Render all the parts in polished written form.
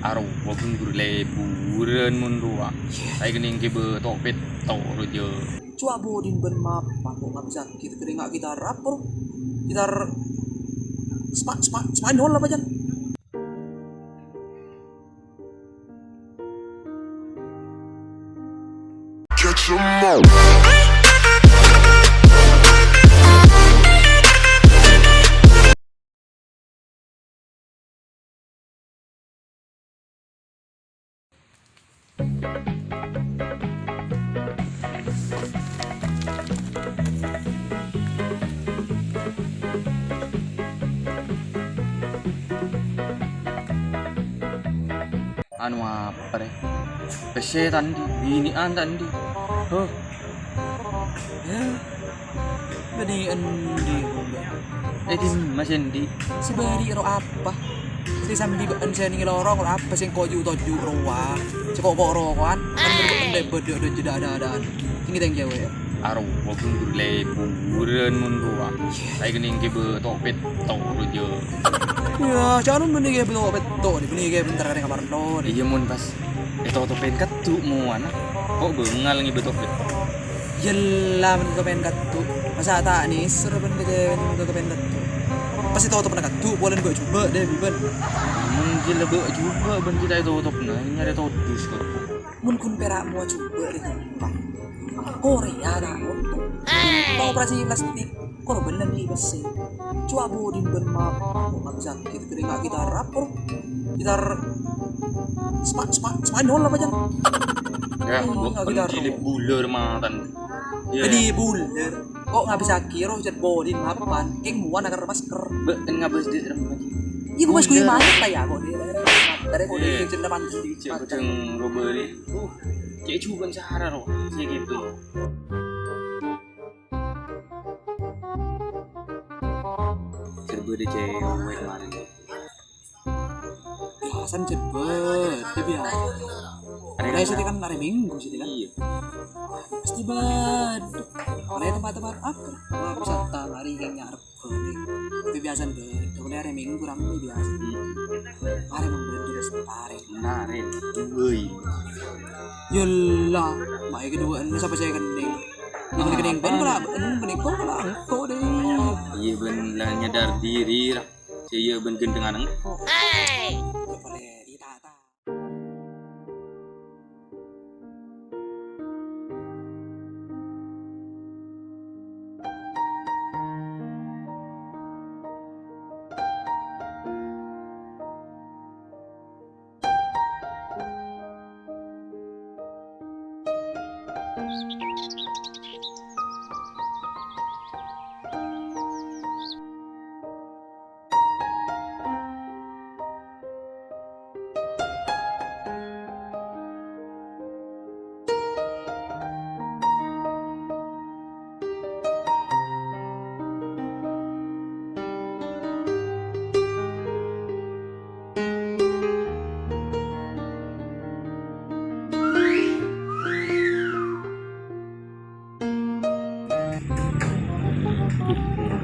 Aro walaupun berleburan mundua. Saya kening kibe topet toro je. Cua bodin ben mapan kok nggak bisa kita keringat kita rapor kita Spanyol apa jan Catch 'em all. Anu apa deh? Pese tadi, binian tadi. Oh, ya bani endi di masih di. sebari ro apa si sambil di saya nih lorong ro apa sih koju toju roa cekok kok ro kan kan berde jeda ada ini teng jawa ya Aro walaupun berleburan mundua. Saya kening kibe topet toro je. ya jangan benih kayak betul benih kayak bentar kan kamar lo Iya mun pas. Topet ketu muan. Kok bengal ngibe topet. Yelah bentuk pengen katu masa tak nih seru bentuk pengen katu pasti tahu pernah katu boleh gue coba deh biban Mungkin lebih juga ben kita itu top nah nyari todus kok. mun kun perak mau coba deh bang Korea dah untuk tahu operasi plastik kok bener nih besi cua bodin ben mapan kok nggak bisa kita keringat kita rapor kita Spanyol apa jan Ya, kita cilik buler mantan. Jadi buler kok nggak bisa kira jet bodin mapan keng muan agar masker Beken ngabes di rumah. iya gue masih mana ya kok dia dari kode yang cerita mantan di Cek kucing roberi. Cek cuban sahara roh. Cek gitu. Serba de cewek kemarin. biasan cepet ya biasa ada sih kan hari minggu sih kan Iya. pasti baduk ada tempat-tempat apa wisata hari yang nyarep tapi biasa beda mulai hari minggu ramai biasa hari membeli tarik Menarik. Woi. yelah baik kedua ini sampai saya kening ini kening pun kalau kening pun kalau engkau deh Iya ben lah nyadar diri lah. Saya ben gendengan engkau. boleh ditata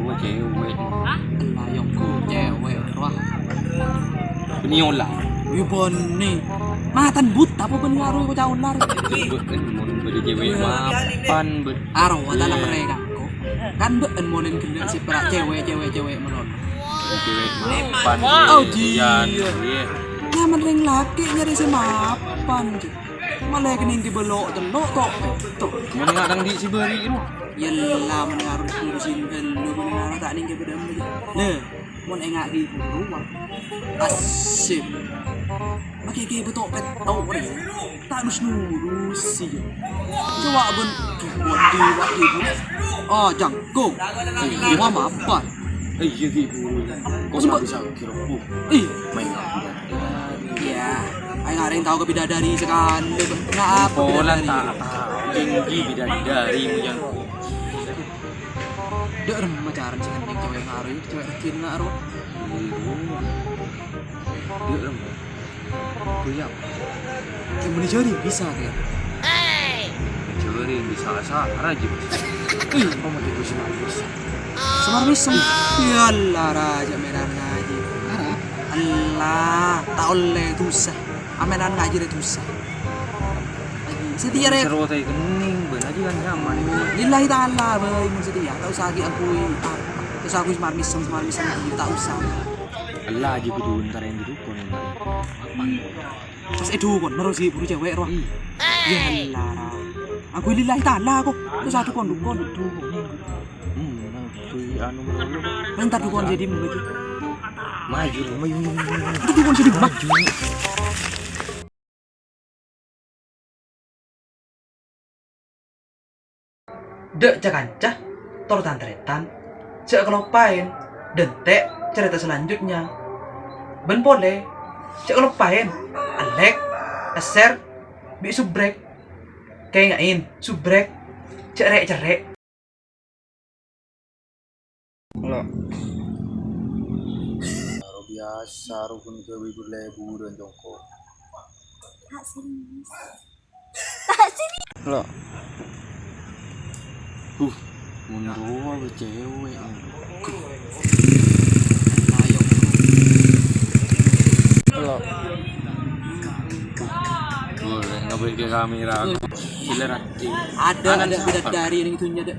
Dua cewek. layongku cewek wah Peniola. Wibon nih matan buta apa ben ngaruh ko caun lar Beken mun bede cewek mapan ben. aro watana mereka kok kan beun monen gendeng si perak cewek menon Cewek mapan. Oh, Iya. iya. nyaman ring laki nyari si mapan malah kening dibelok telok kok tuh Mun ngadang di Sibari itu. yelah mengaruh di sini lu mengaruh tak ning ke bedam le mun engak di rumah asip pakai kayak betok pet tau nih tak harus nurusi coba ben buat di oh jangkung rumah mapan Iya gitu. Kok nggak bisa kira ih main iya ayo nggak ada yang tahu ke bidadari sekali nggak apa Polan bidadari tak tahu tinggi bidadari yang dia orang pacaran sih kan yang cewek ngaruh cewek kecil ngaruh dia lem. Kuyang. yang mau dicari bisa kayak Cewek bisa asal aja. ih Kok mau itu sih bisa. semar misem yalah raja merah ngaji Allah tak oleh dosa amenan ngajar itu susah. Setia rek. Seru teh kening beun aja kan nyaman. Lillahi ta'ala boy mun setia. Tak usah lagi aku terus aku semarmisem gitu tak usah. Allah aja kudu ntar yang didukun. Pas edu kon baru sih buru cewek roh. Ya Allah. Aku lillahi ta'ala kok. Terus aku kon dukun. Anu melulu. Bentar dukun jadi begitu. Maju. Itu dukun jadi maju. Dek cakancah, tortan teretan, cek kelopain, dentek cerita selanjutnya. Ben boleh, cek kelopain, alek, eser, bi subrek, kayak ngain, subrek, cerek. Halo. Baru biasa rukun ke bibir lebu dan jongkok. Tak serius. Halo. Mundur cewek. Halo. Boleh ngebeli ke kamera. Gila Ada bidadari yang itunya dek.